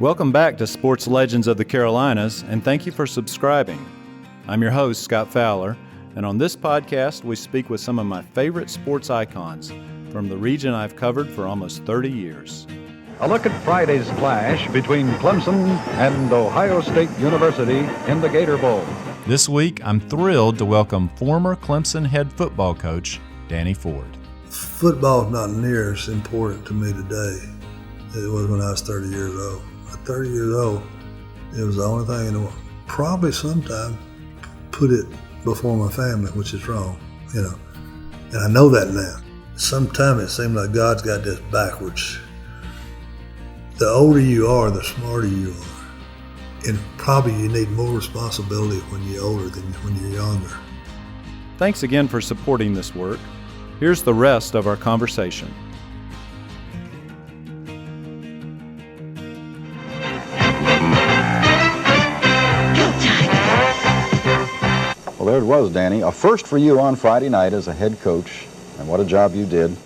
Welcome back to Sports Legends of the Carolinas, and thank you for subscribing. I'm your host, Scott Fowler, and on this podcast, we speak with some of my favorite sports icons from the region I've covered for almost 30 years. A look at Friday's clash between Clemson and Ohio State University in the Gator Bowl. This week, I'm thrilled to welcome former Clemson head football coach, Danny Ford. Football is not near as important to me today as it was when I was 30 years old. At 30 years old, it was the only thing in the world. Probably sometime put it before my family, which is wrong, and I know that now. Sometimes it seems like God's got this backwards. The older you are, the smarter you are. And probably you need more responsibility when you're older than when you're younger. Thanks again for supporting this work. Here's the rest of our conversation. Well, there it was, Danny. A first for you on Friday night as a head coach, and what a job you did.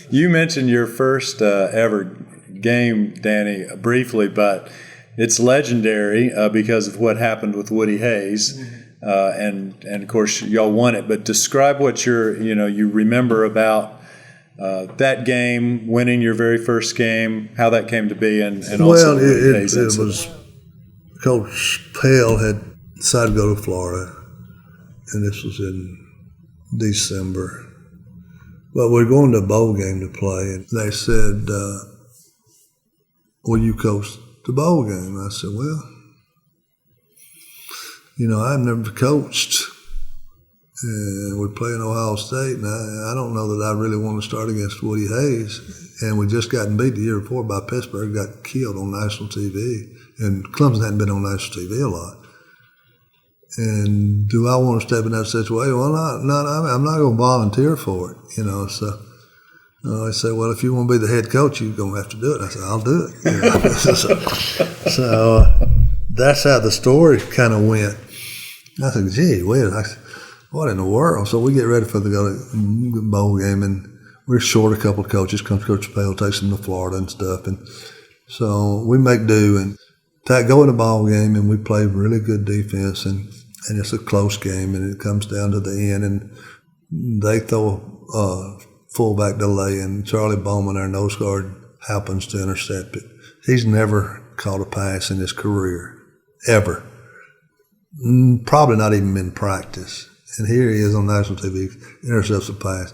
You mentioned your first ever game, Danny, briefly, but it's legendary because of what happened with Woody Hayes, and of course y'all won it. But describe what you remember about that game, winning your very first game, how that came to be, and also the Woody Hayes incident. It was Coach Pell had decided to go to Florida, and this was in December. But we're going to a bowl game to play, and they said, will you coach the bowl game? I said, well, I've never coached, and we're playing Ohio State, and I don't know that I really want to start against Woody Hayes. And we just gotten beat the year before by Pittsburgh, got killed on national TV, and Clemson hadn't been on national TV a lot. And do I want to step in that situation? Well, I'm not going to volunteer for it, so. They said, well, if you want to be the head coach, you're going to have to do it. I said, I'll do it. So that's how the story kind of went. I said, gee, what in the world? So we get ready for the bowl game, and we're short a couple of coaches. Comes Coach Pell, takes them to Florida and stuff. And so we make do and go in the ball game, and we play really good defense, and it's a close game, and it comes down to the end, and they throw fullback delay, and Charlie Bowman, our nose guard, happens to intercept it. He's never caught a pass in his career, ever. Probably not even in practice. And here he is on national TV, intercepts a pass.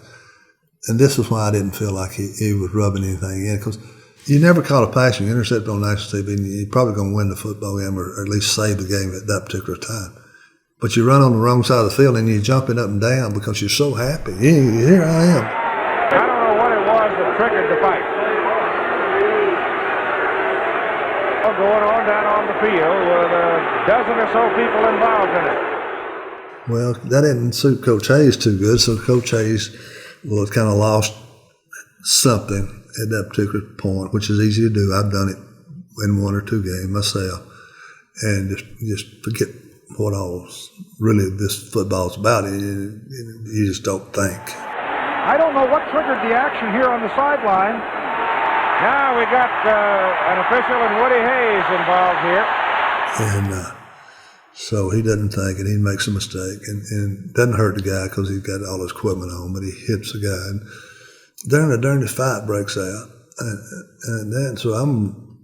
And this is why I didn't feel like he was rubbing anything in, because you never caught a pass, you intercept on national TV, and you're probably going to win the football game or at least save the game at that particular time. But you run on the wrong side of the field, and you're jumping up and down because you're so happy. Here I am. Triggered the fight. Going on down on the field with a dozen or so people involved in it. Well, that didn't suit Coach Hayes too good, so Coach Hayes kind of lost something at that particular point, which is easy to do. I've done it in one or two games myself, and just forget what all really this football's about. You just don't think. I don't know what triggered the action here on the sideline. Now we got an official and Woody Hayes involved here. And so he doesn't think, and he makes a mistake, and doesn't hurt the guy because he's got all his equipment on, but he hits the guy. And during the fight breaks out, and then so I'm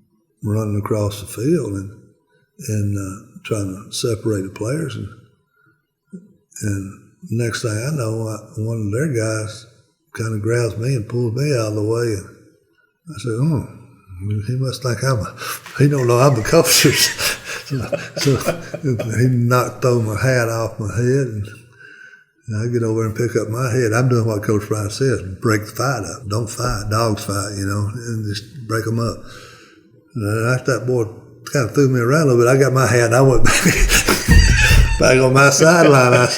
running across the field and trying to separate the players, and next thing I know, one of their guys kind of grabs me and pulls me out of the way. And I said, he must think he don't know I'm the coach. so he throw my hat off my head, and I get over and pick up my head. I'm doing what Coach Bryant says, break the fight up. Don't fight, dogs fight, and just break them up. And after that boy kind of threw me around a little bit, I got my hat and I went back on my sideline. I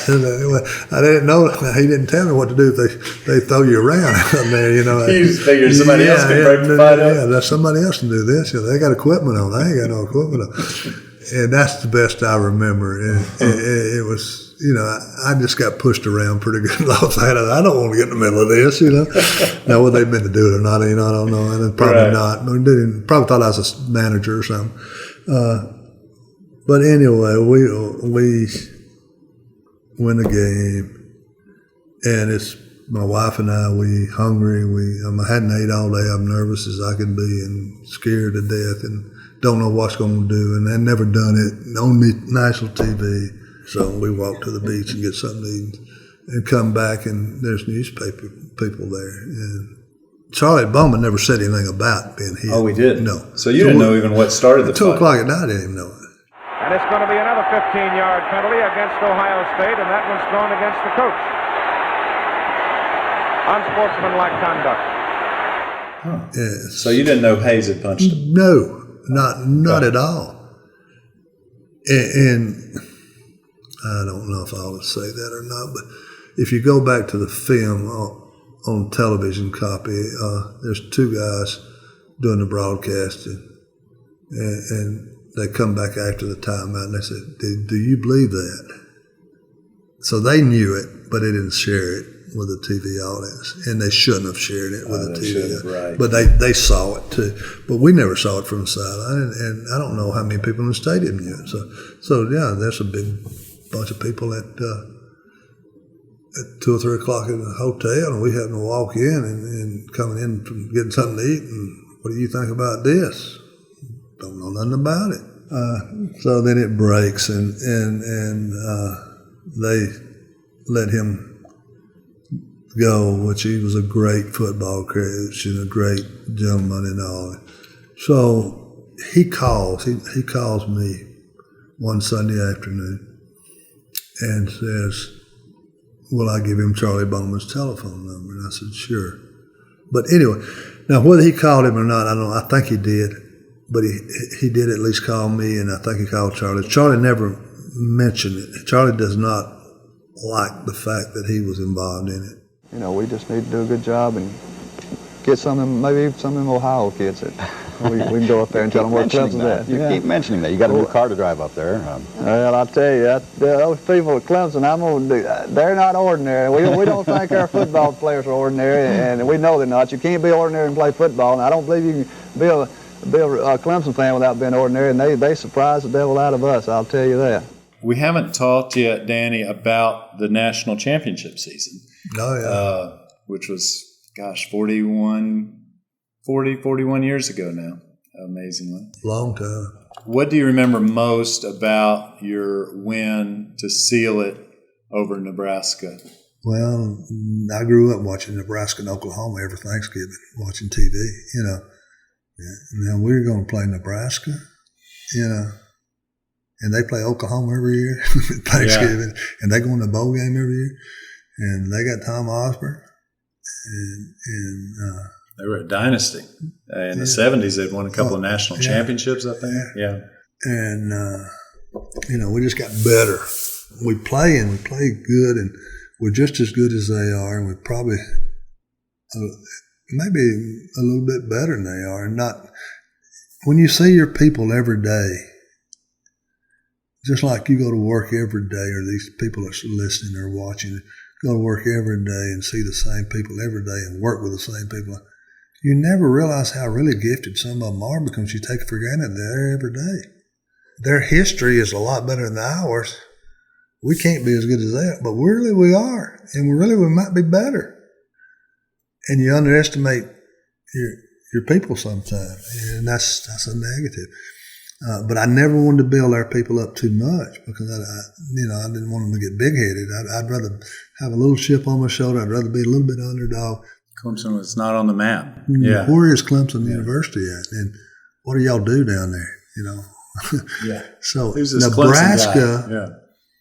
didn't know. He didn't tell me what to do if they throw you around out there. You just figured somebody else could break the fight up. Yeah, somebody else can do this. They got equipment on. I ain't got no equipment on. And that's the best I remember. It was I just got pushed around pretty good. I don't want to get in the middle of this, Now, whether they meant to do it or not, I don't know. And probably not. But they probably thought I was a manager or something. But anyway, we win the game, and it's my wife and I. We hungry. I hadn't ate all day. I'm nervous as I can be, and scared to death, and don't know what's going to do. And I've never done it on national TV. So we walk to the beach and get something to eat, and come back, and there's newspaper people there. And Charlie Bowman never said anything about being hit. Oh, we did? No. So you didn't know even what started the 2 fight? 2 o'clock at night, I didn't even know it. And it's going to be another 15-yard penalty against Ohio State, and that one's thrown against the coach. Unsportsmanlike conduct. Huh. Yes. So you didn't know Hayes had punched him? No, not at all. And I don't know if I ought to say that or not, but if you go back to the film on television copy, there's 2 guys doing the broadcasting, and they come back after the timeout and they said, do you believe that? So they knew it, but they didn't share it with the TV audience, and they shouldn't have shared it with the TV audience. Right. But they saw it too. But we never saw it from the sideline, and I don't know how many people in the stadium knew it. So yeah, there's a big bunch of people at 2 or 3 o'clock in the hotel, and we happened to walk in and coming in from getting something to eat, and what do you think about this? Don't know nothing about it. So then it breaks, and they let him go, which he was a great football coach and a great gentleman and all. So he calls me one Sunday afternoon and says, will I give him Charlie Bowman's telephone number? And I said, sure. But anyway, now whether he called him or not, I don't know. I think he did. But he did at least call me, and I think he called Charlie. Charlie never mentioned it. Charlie does not like the fact that he was involved in it. We just need to do a good job and get maybe some of them Ohio kids that we can go up there and tell them where Clemson's at. You keep mentioning that. You got a new car to drive up there. Well, I'll tell you, those people at Clemson, they're not ordinary. We don't think our football players are ordinary, and we know they're not. You can't be ordinary and play football, and I don't believe you can be a Clemson fan without being ordinary, and they surprise the devil out of us, I'll tell you that. We haven't talked yet, Danny, about the national championship season. Oh, yeah. Which was, 41 years ago now, amazingly. Long time. What do you remember most about your win to seal it over Nebraska? Well, I grew up watching Nebraska and Oklahoma every Thanksgiving, watching TV, Now we're going to play Nebraska, and they play Oklahoma every year, Thanksgiving, and they go in the bowl game every year, and they got Tom Osborne, and they were a dynasty. In the 70s, they'd won a couple of national championships, I think. Yeah. And, we just got better. We play good, and we're just as good as they are, and we're probably maybe a little bit better than they are. And not when you see your people every day, just like you go to work every day, or these people are listening or watching, go to work every day and see the same people every day and work with the same people, you never realize how really gifted some of them are because you take it for granted they're there every day. Their history is a lot better than ours. We can't be as good as that, but really we are, and we might be better. And you underestimate your people sometimes, and that's a negative. But I never wanted to build our people up too much because I didn't want them to get big-headed. I'd rather have a little chip on my shoulder. I'd rather be a little bit underdog. Clemson was not on the map. Yeah. Where is Clemson University at? And what do y'all do down there? Yeah. So Nebraska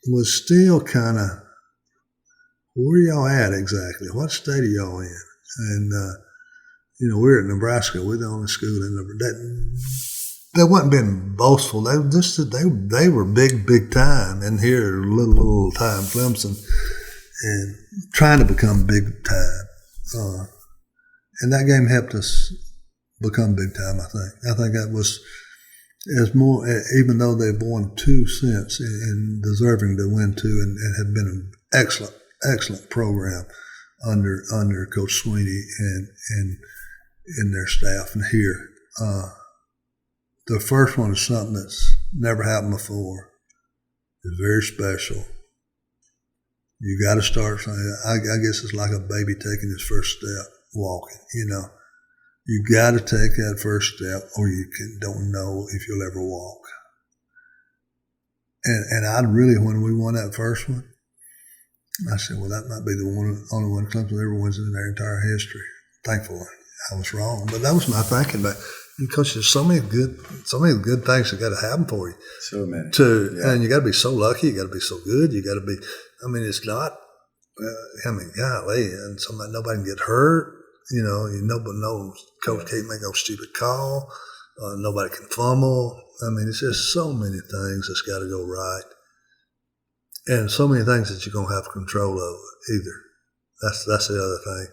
was still kind of, where y'all at exactly? What state are y'all in? And, we're at Nebraska. We're the only school in Nebraska. They wasn't being boastful. They were big time, and here little time Clemson, and trying to become big time. And that game helped us become big time. I think that was It's more, even though they've won 2 since and deserving to win 2 and have been an excellent program under Coach Sweeney and their staff and here. The first one is something that's never happened before. It's very special. You got to start. I guess it's like a baby taking his first step, walking. You got to take that first step, or you don't know if you'll ever walk. And I really, when we won that first one, I said, well, that might be the only one Clemson ever wins in their entire history. Thankfully, I was wrong, but that was my thinking. But because there's so many good things that got to happen for you. So many. And you got to be so lucky. You got to be so good. You got to be. I mean, it's not. Golly, and nobody can get hurt. Nobody knows. Coach can't make no stupid call. Nobody can fumble. I mean, it's just so many things that's got to go right, and so many things that you're gonna have control over. Either that's the other thing,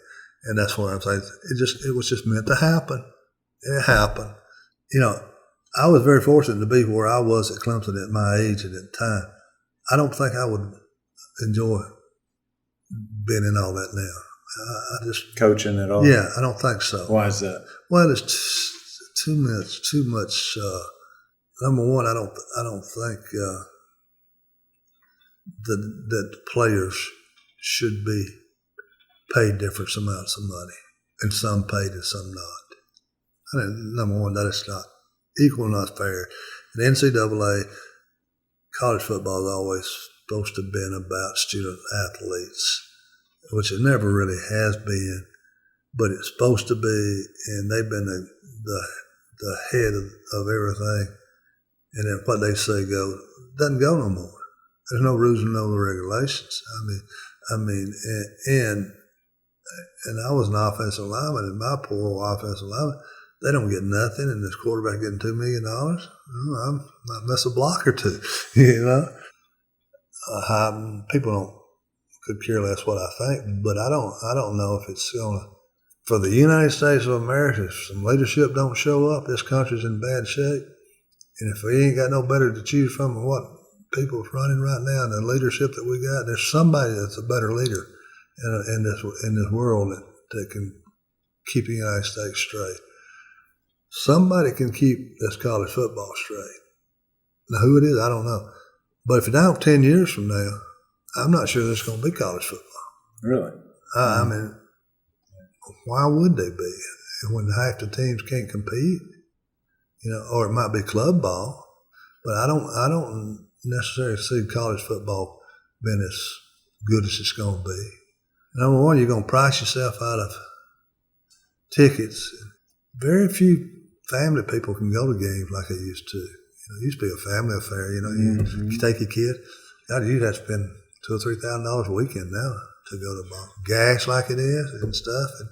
and that's what I'm saying. It was just meant to happen. And it happened. I was very fortunate to be where I was at Clemson at my age at that time. I don't think I would enjoy being in all that now. I just coaching at all. Yeah, I don't think so. Why is that? Well, it's too much. Number one, I don't think that players should be paid different amounts of money, and some paid and some not. I mean, number one, that is not equal, not fair. In the NCAA, college football is always supposed to have been about student athletes, which it never really has been, but it's supposed to be, and they've been the head of everything. And then what they say doesn't go no more. There's no rules and no regulations. I mean, and I was an offensive lineman, and my poor offensive lineman, they don't get nothing, and this quarterback getting $2 million. I might miss a block or two, People could care less what I think, but I don't know if it's gonna. For the United States of America, if some leadership don't show up, this country's in bad shape. And if we ain't got no better to choose from than what people's running right now and the leadership that we got, there's somebody that's a better leader in this world that can keep the United States straight. Somebody can keep this college football straight. Now, who it is, I don't know. But if it's now 10 years from now, I'm not sure there's going to be college football. Really? I mean, why would they be when half the teams can't compete? Or it might be club ball, but I don't necessarily see college football being as good as it's going to be. Number one, you're going to price yourself out of tickets. Very few family people can go to games like they used to. It used to be a family affair. You take your kid. You'd have to spend $2,000 or $3,000 a weekend now to go to ball. Gas like it is and stuff. And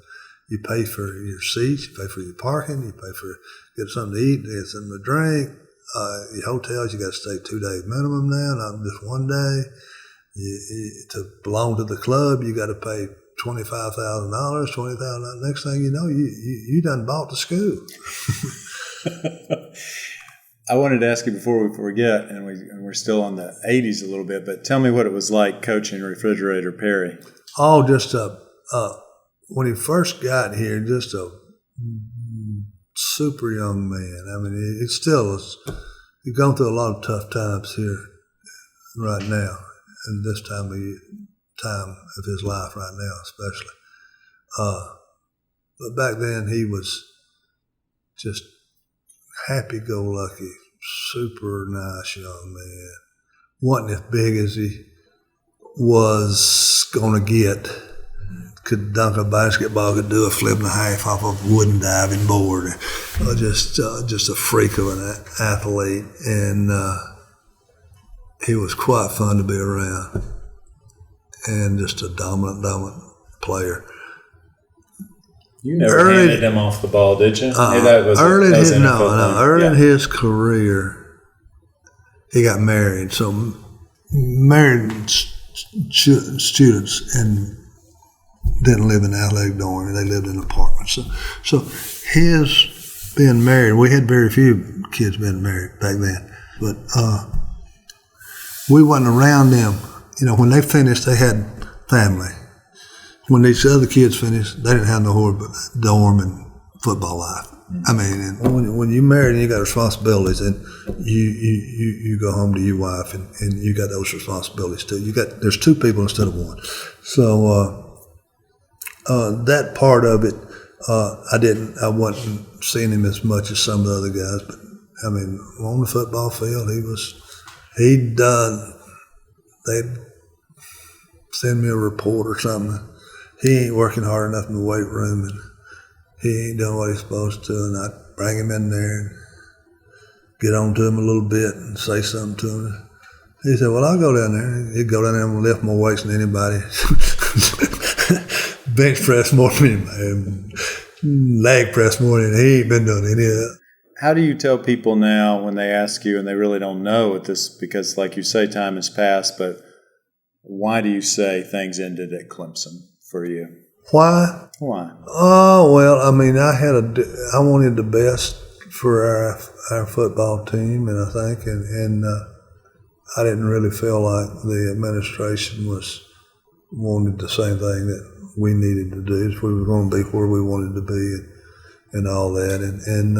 you pay for your seats, you pay for your parking, you pay for get something to eat, get something to drink. Your hotels, you got to stay 2 days minimum now, not just 1 day. To belong to the club, you got to pay $25,000, $20,000. Next thing you know, you done bought the school. I wanted to ask you before we forget, and we're still on the 80s a little bit, but tell me what it was like coaching Refrigerator Perry. Oh, just when he first got here, just a super young man. I mean, he still is. He's gone through a lot of tough times here right now, and this time of his life right now, especially. But back then, he was just happy-go-lucky, super nice young man. Wasn't as big as he was going to get. Could dunk a basketball, could do a flip and a half off a wooden diving board. Just a freak of an athlete, and he was quite fun to be around, and just a dominant player. You never handed him off the ball, did you? Early in his career, he got married. So married students and didn't live in the athletic dorm. They lived in apartments. So his being married. We had very few kids being married back then, but we wasn't around them. You know, when they finished, they had family. When these other kids finished, they didn't have no dorm and football life. I mean, and when you married and you got responsibilities, and you go home to your wife, and you got those responsibilities too. There's two people instead of one. So that part of it, I wasn't seeing him as much as some of the other guys, but I mean, on the football field, they'd send me a report or something. He ain't working hard enough in the weight room, and he ain't doing what he's supposed to, and I'd bring him in there and get on to him a little bit and say something to him. He said, well, I'll go down there. He'd go down there and lift more weights than anybody. Bench press more than him, leg press more than he ain't been doing any of that. How do you tell people now when they ask you and they really don't know at this, because like you say, time has passed, but why do you say things ended at Clemson for you? Why? Why? Oh, well, I mean, I wanted the best for our football team, and I think, and I didn't really feel like the administration wanted the same thing that we needed to do if we were going to be where we wanted to be and all that, and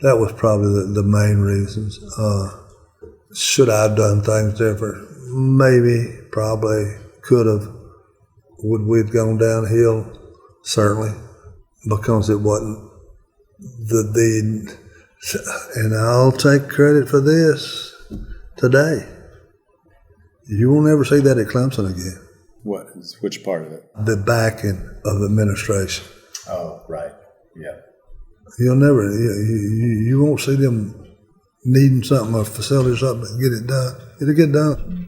that was probably the main reasons. Should I have done things different? Maybe, probably, could have. Would we have gone downhill? Certainly, because it wasn't and I'll take credit for this today. You will never see that at Clemson again. What? Which part of it? The backing of administration. Oh, right. Yeah. You'll never, you won't see them needing something, a facility or something, to get it done. It'll get done.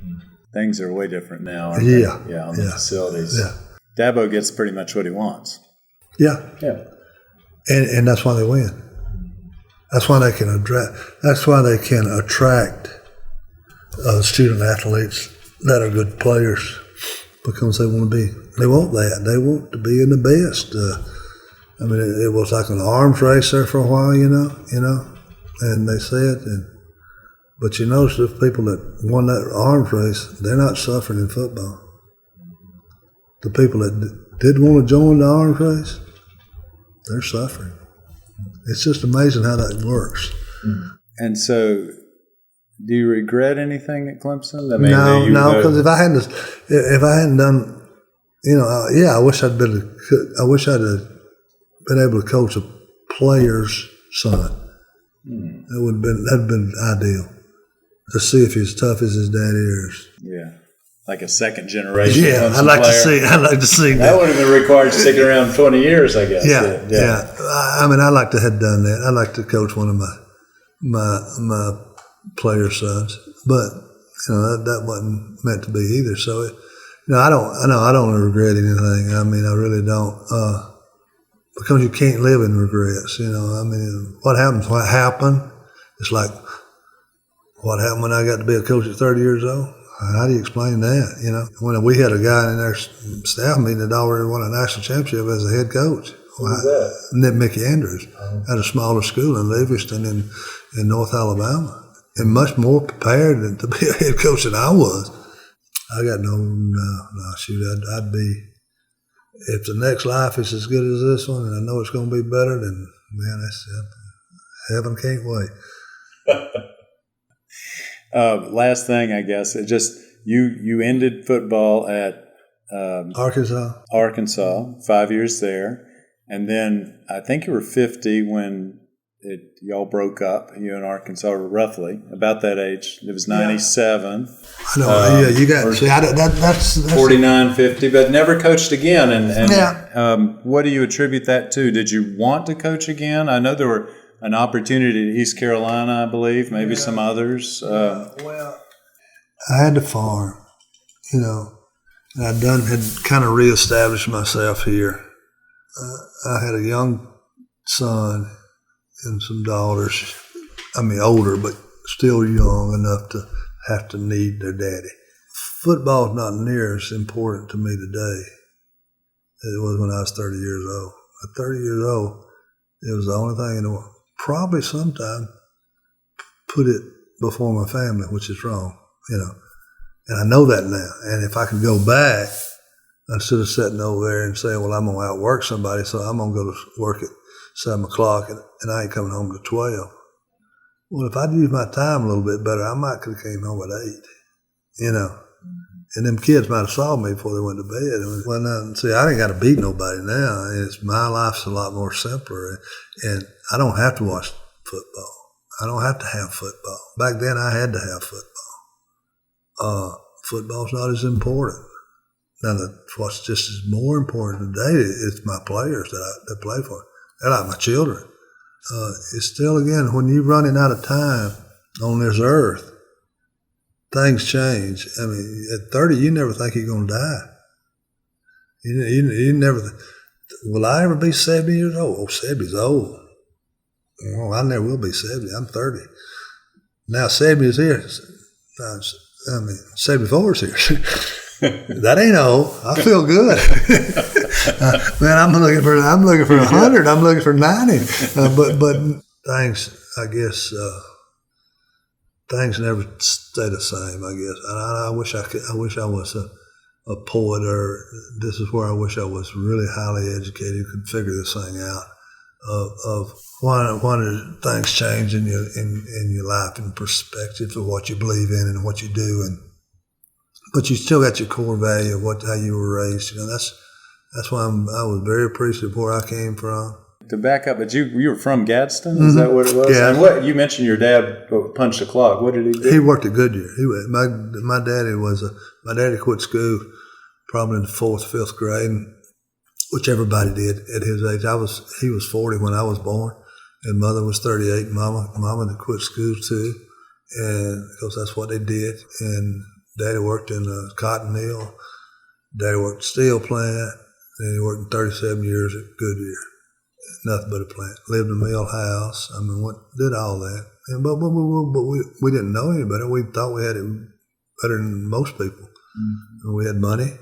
Things are way different now, aren't Yeah. they? Yeah, on the facilities. Yeah. Dabo gets pretty much what he wants. Yeah. Yeah. And that's why they win. That's why they can attract student athletes that are good players, because they want that. They want to be in the best. I mean, it was like an arms race there for a while, you know, and they said, but you notice the people that won that arms race, they're not suffering in football. The people that did want to join the arms race, they're suffering. It's just amazing how that works. And so, do you regret anything at Clemson? I mean, no, because if I hadn't done, I wish I'd been able to coach a player's son. That'd been ideal. To see if he's tough as his daddy is. Yeah, like a second generation. Yeah, I'd like to see that. That would have been required sticking around 20 years, I guess. Yeah. I mean, I'd like to have done that. I'd like to coach one of my player sons, but that wasn't meant to be either. So, I don't regret anything. I mean, I really don't, because you can't live in regrets. I mean, what happened. It's like, what happened when I got to be a coach at 30 years old? How do you explain that? When we had a guy in our staff meeting that already won a national championship as a head coach. Who was that? Mickey Andrews at a smaller school in Livingston in North Alabama, and much more prepared to be a head coach than I was. I got shoot, I'd be, if the next life is as good as this one, and I know it's going to be better, then, man, that's heaven can't wait. Last thing, I guess, it just you ended football at Arkansas, 5 years there, and then I think you were 50 when y'all broke up. You and Arkansas were roughly about that age. It was 97. I know. You got that's 49, 50, but never coached again. And what do you attribute that to? Did you want to coach again? I know there were an opportunity at East Carolina, I believe, maybe some others. Well, I had to farm, and had kind of reestablished myself here. I had a young son and some daughters. I mean, older, but still young enough to have to need their daddy. Football is not near as important to me today as it was when I was 30 years old. At 30 years old, It was the only thing in the world. Probably sometime put it before my family, which is wrong, And I know that now. And if I could go back, instead of sitting over there and saying, well, I'm going to outwork somebody, so I'm going to go to work at 7 o'clock and I ain't coming home to 12. Well, if I'd used my time a little bit better, I might could have came home at 8, And them kids might have saw me before they went to bed. Well, now, see, I ain't got to beat nobody now. My life's a lot more simpler. And I don't have to watch football. I don't have to have football. Back then, I had to have football. Football's not as important. Now, what's just as more important today is my players that play for me. They're like my children. It's still, again, when you're running out of time on this earth, things change. I mean, at 30, you never think you're going to die. You never think, will I ever be 70 years old? Oh, 70's old. Well, I never will be 70. I'm 30. Now 70 is here. 74 is here. That ain't old. I feel good. Man, I'm looking for 100. I'm looking for 90. But things, I guess, things never stay the same. I guess. I wish I was a poet, or this is where I wish I was really highly educated, could figure this thing out. Of why do things change in your life and perspective of what you believe in and what you do, but you still got your core value of how you were raised. That's why I was very appreciative of where I came from. To back up, but you were from Gadsden? Is that what it was? Yeah. And what you mentioned, your dad punched the clock. What did he do? He worked at Goodyear. My daddy quit school probably in the 4th, 5th grade, which everybody did at his age. He was 40 when I was born, and mother was 38. And mama had quit school too, and because that's what they did. And daddy worked in a cotton mill. Daddy worked at a steel plant, and he worked 37 years at Goodyear. Nothing but a plant. Lived in a mill house. I mean, did all that. But we didn't know any better. We thought we had it better than most people. Mm-hmm. And we had money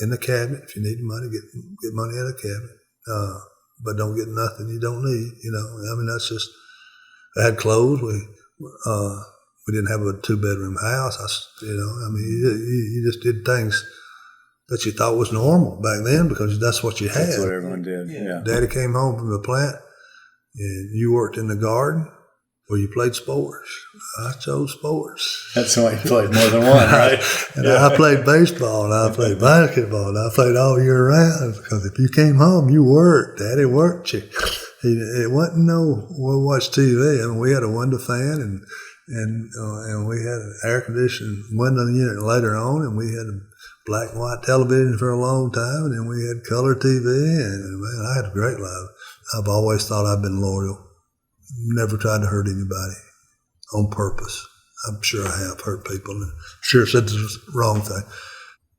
in the cabinet. If you need money, get money out of the cabinet. But don't get nothing you don't need. I mean, that's just. I had clothes. We didn't have a 2-bedroom house. I mean, you just did things that you thought was normal back then because that's what you had. That's what everyone did. Yeah. Daddy came home from the plant, and you worked in the garden. Where you played sports. I chose sports. That's why you played more than one, right? And I played baseball, and I played basketball, and I played all year round because if you came home, you worked. Daddy worked you. It wasn't we'll watch TV. I mean, we had a window fan, and we had an air conditioned window unit later on, and we had a black and white television for a long time, and then we had color TV, and man, I had a great life. I've always thought I've been loyal. Never tried to hurt anybody on purpose. I'm sure I have hurt people and sure said the wrong thing.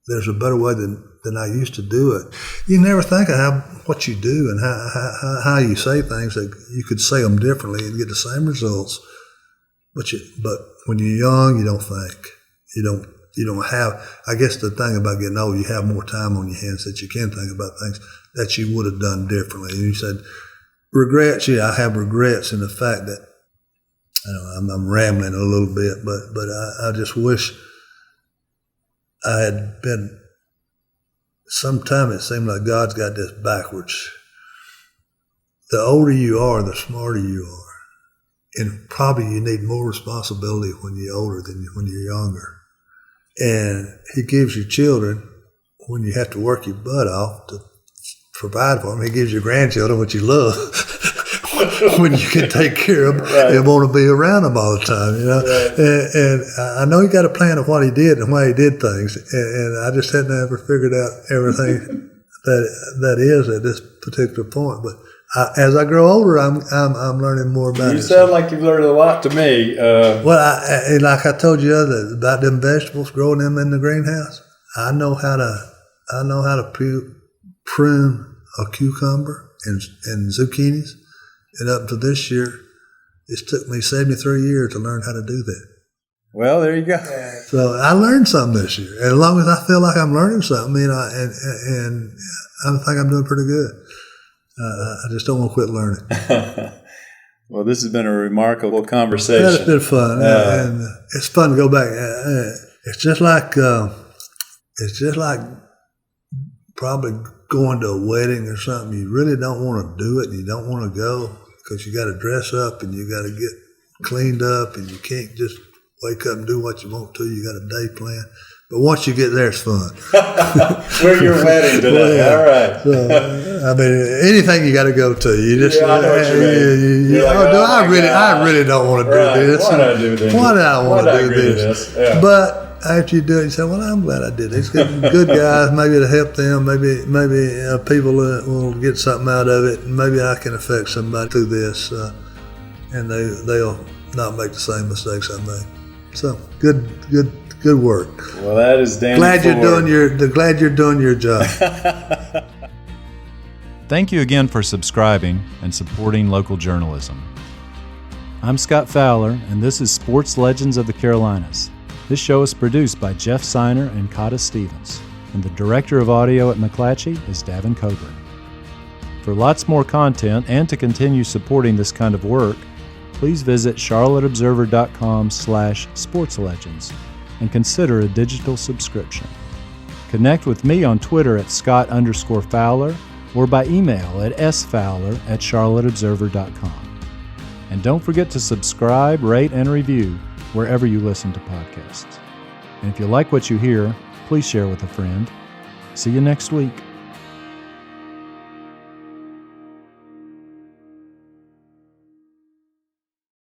There's a better way than I used to do it. You never think of what you do and how you say things that you could say them differently and get the same results. But when you're young, you don't think. You don't have. I guess the thing about getting old, you have more time on your hands that you can think about things that you would have done differently. And you said. Regrets, yeah, I have regrets in the fact that I'm rambling a little bit, but I just wish I had been. Sometimes it seems like God's got this backwards. The older you are, the smarter you are, and probably you need more responsibility when you're older than when you're younger. And He gives you children when you have to work your butt off to provide for them. He gives you grandchildren, which you love, when you can take care of them and want to be around them all the time, Right. And I know He got a plan of what He did and why He did things, and I just hadn't ever figured out everything that is at this particular point. But as I grow older, I'm learning more about it. You sound like you've learned a lot to me. Well, like I told you about them vegetables, growing them in the greenhouse. I know how to prune a cucumber and zucchinis, and up to this year, it's took me 73 years to learn how to do that. Well, there you go. So I learned something this year, and as long as I feel like I'm learning something, and I think I'm doing pretty good. I just don't want to quit learning. Well, this has been a remarkable conversation. It's been fun, and it's fun to go back. It's just like probably going to a wedding or something. You really don't want to do it, and you don't want to go because you got to dress up and you got to get cleaned up, and you can't just wake up and do what you want to. You got a day plan. But once you get there, it's fun. We're your wedding today. Well, all right. So, I mean, anything you got to go to. You just, I know what you mean. I really don't want to do this. Why not do this? Why do I want to do this? Yeah. But after you do it, you say, well, I'm glad I did it. It's good guys. Maybe it'll help them. Maybe people will get something out of it. And maybe I can affect somebody through this. And they'll not make the same mistakes I made. So, good work. Well, that is Danny glad you're Ford. doing your job. Thank you again for subscribing and supporting local journalism. I'm Scott Fowler, and this is Sports Legends of the Carolinas. This show is produced by Jeff Seiner and Cotta Stevens, and the director of audio at McClatchy is Davin Coburn. For lots more content and to continue supporting this kind of work, please visit charlotteobserver.com/sportslegends and consider a digital subscription. Connect with me on Twitter at Scott_Fowler or by email at sfowler@charlotteobserver.com. And don't forget to subscribe, rate, and review wherever you listen to podcasts. And if you like what you hear, please share with a friend. See you next week.